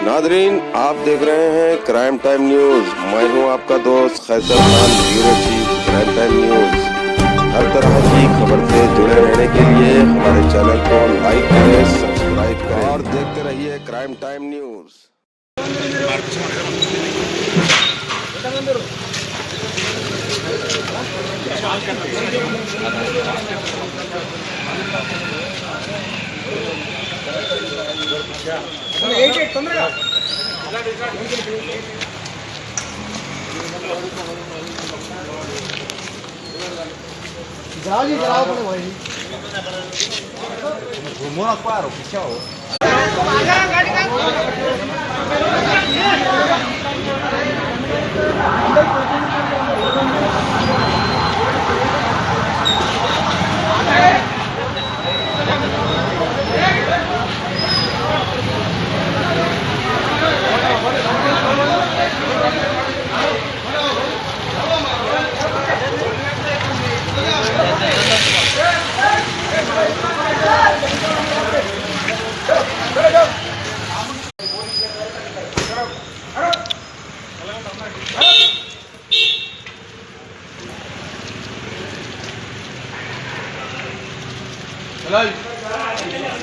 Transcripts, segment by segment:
Nadreen, आप देख रहे हैं क्राइम टाइम न्यूज। मैं हूं आपका दोस्त Qaiser Khan, bureau chief Crime Time News. हर तरह की खबर से जुड़े रहने के लिए हमारे चैनल को लाइक करें, सब्सक्राइब करें और देखते रहिए क्राइम टाइम न्यूज। घूमो ना पारो पीछे हो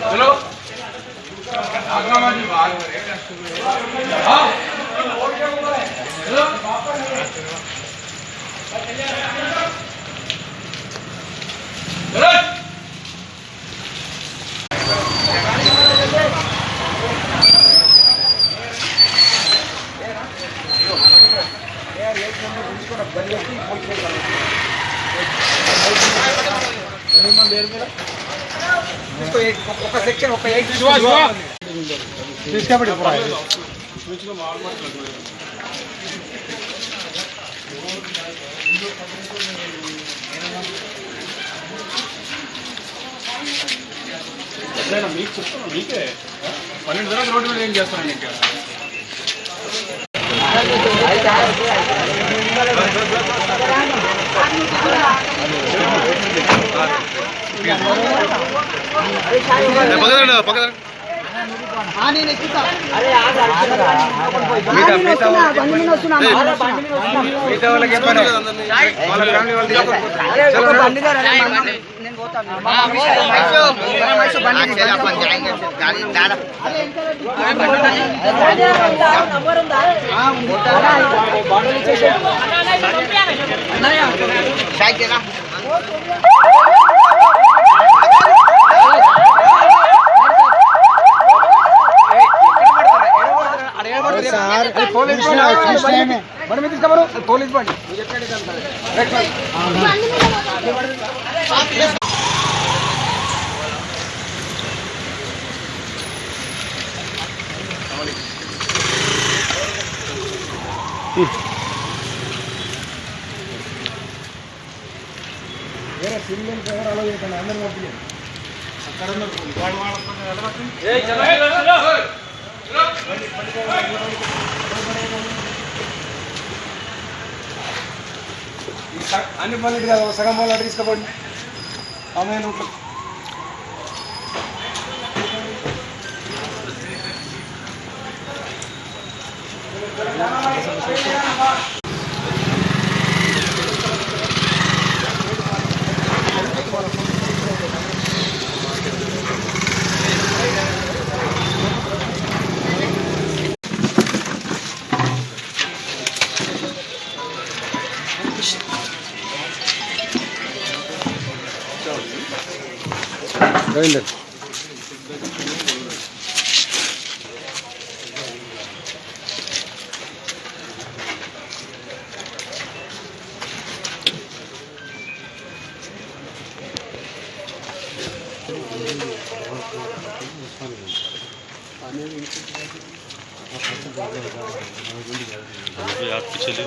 चलो आगमा जी बात हां चलो ఒక సెక్షన్ ఒక 8 తీసుకెళ్ళి పూరా స్విచ్లో మాట్లాడుతున్నారు ఎట్లైనా మీకు చెప్తాను మీకే 12 తర్వాత రోడ్డు మీద ఏం చేస్తాను ఇంకా బండి మీద తీసుకోమరు పోలీస్ బండి వేరే సివిలియన్ ఎవరు అలా చేయకండి అందరూ పంపించండి అన్ని పనులు కాదు సగం పనులు అటు తీసుకోండి ఆమె రూట్లో రవీందర్ आप पीछे ले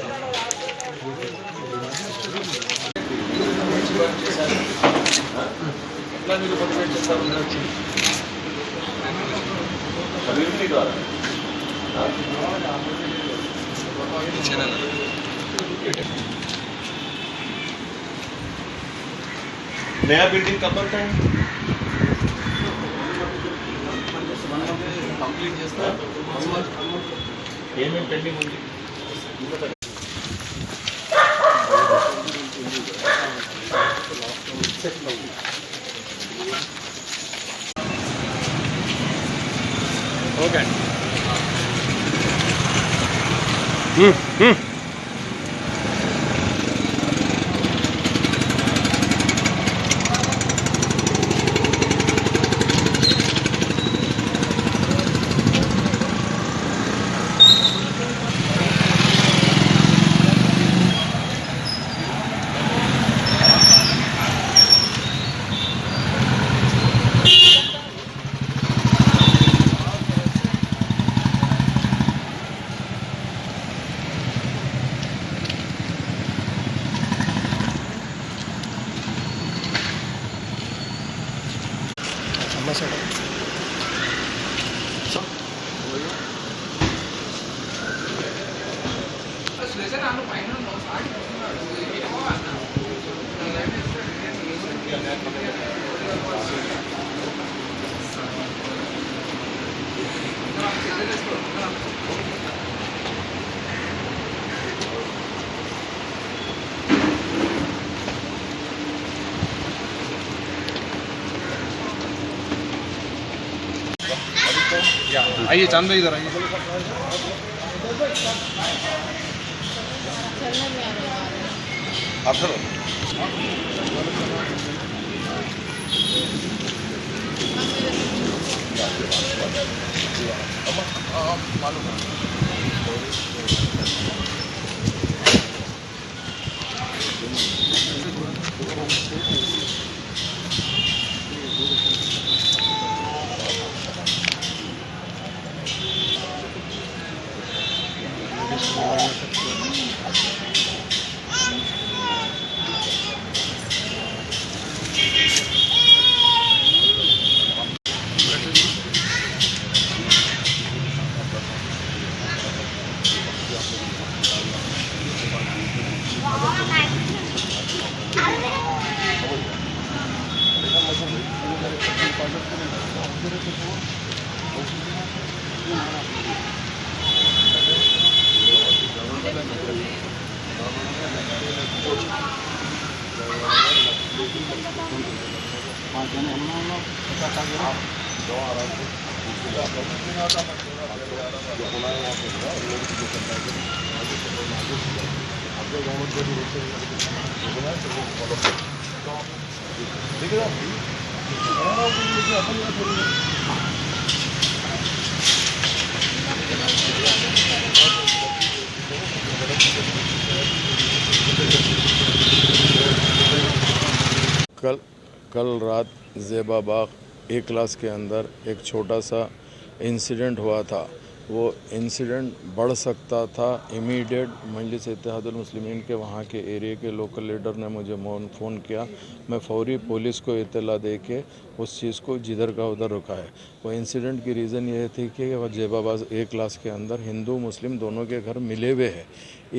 नया बिल्डिंग कब बनता है? కంప్లీట్ చేస్తా ఏమేమి పెండింగ్ ఉంది ఓకే आइए चांद भाई इधर आइए आप चलो कल रात ज़ेबा बाग ए क्लास के अंदर एक छोटा सा इंसिडेंट हुआ था। वो इंसिडेंट बढ़ सकता था। इमीडिएट मजलिस इत्तेहादुल मुस्लिमीन के वहाँ के एरिया के लोकल लीडर ने मुझे फ़ोन किया। मैं फौरी पुलिस को इत्तला दे के उस चीज़ को जिधर का उधर रुका है। वो इंसिडेंट की रीज़न ये थी कि वह ज़ेबाबाद ए क्लास के अंदर हिंदू मुस्लिम दोनों के घर मिले हुए हैं।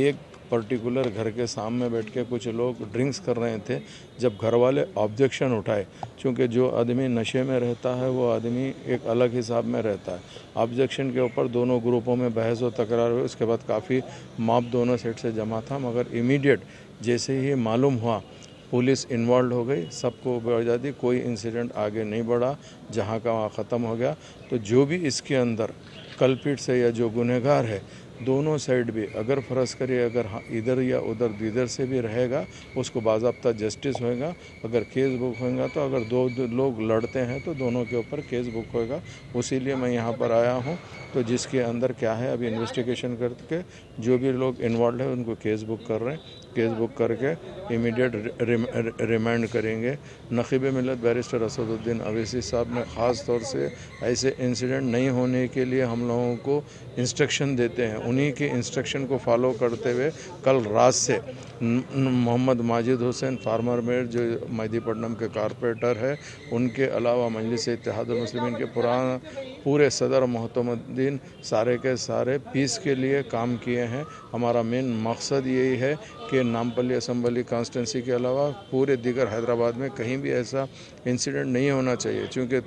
एक पर्टिकुलर घर के सामने बैठ के कुछ लोग ड्रिंक्स कर रहे थे। जब घर वाले ऑब्जेक्शन उठाए, चूँकि जो आदमी नशे में रहता है वो आदमी एक अलग हिसाब में रहता है, ऑब्जेक्शन के ऊपर दोनों ग्रुपों में बहस और तकरार हुई। उसके बाद काफ़ी मॉब दोनों साइड से जमा था, मगर इमीडिएट जैसे ही मालूम हुआ पुलिस इन्वॉल्व हो गई, सबको बजा दी। कोई इंसिडेंट आगे नहीं बढ़ा, जहाँ का वहाँ ख़त्म हो गया। तो जो भी इसके अंदर कल्पिट से या जो गुनहगार है, दोनों साइड भी अगर फ़र्ज़ करिए अगर इधर या उधर इधर से भी रहेगा, उसको बाज़ाब्ता जस्टिस होएगा। अगर केस बुक होएगा तो अगर दो लोग लड़ते हैं तो दोनों के ऊपर केस बुक होएगा। उसीलिए मैं यहाँ पर आया हूँ। तो जिसके अंदर क्या है अभी इन्वेस्टिगेशन करके जो भी लोग इन्वॉल्व है उनको केस बुक कर रहे हैं। केस बुक करके इमीडिएट रिमांड करेंगे। नक़ीब मिल्लत बैरिस्टर असदुद्दीन अवैसी साहब ने ख़ास तौर से ऐसे इंसिडेंट नहीं होने के लिए हम लोगों को इंस्ट्रक्शन देते हैं। उन्हीं के इंस्ट्रक्शन को फॉलो करते हुए कल रात से मोहम्मद माजिद हुसैन फार्मर मेयर जो मेहदीपट्टनम के कारपोरेटर है, उनके अलावा मजलिस इत्तेहादुल मुस्लिमीन के पूरे सदर मोहतमुद्दीन सारे के सारे पीस के लिए काम किए हैं। हमारा मेन मकसद यही है कि नामपल्ली असम्बली कॉन्स्टिट्यूंसी के अलावा पूरे दीगर हैदराबाद में कहीं भी ऐसा इंसिडेंट नहीं होना चाहिए, क्योंकि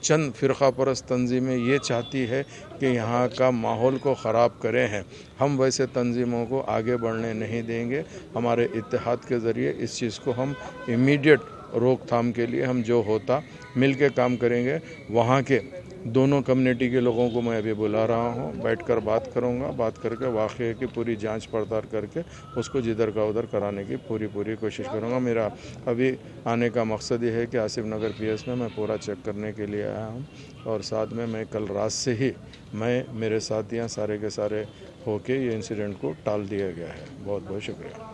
चंद फ़िरक़ा परस्त तंजीमें ये चाहती है कि यहाँ का माहौल को ख़राब करें हैं। हम वैसे तंजीमों को आगे बढ़ने नहीं देंगे। हमारे इत्तेहाद के ज़रिए इस चीज़ को हम इमीडिएट रोकथाम के लिए हम जो होता मिल के काम करेंगे। वहाँ के दोनों कम्युनिटी के लोगों को मैं अभी बुला रहा हूँ, बैठकर बात करूँगा, बात करके वाक़े की पूरी जांच पड़ताल करके उसको जिधर का उधर कराने की पूरी कोशिश करूँगा। मेरा अभी आने का मकसद ये है कि आसिफ नगर पीएस में मैं पूरा चेक करने के लिए आया हूँ और साथ में मैं कल रात से ही मेरे साथियाँ सारे के सारे होके ये इंसिडेंट को टाल दिया गया है। बहुत बहुत शुक्रिया।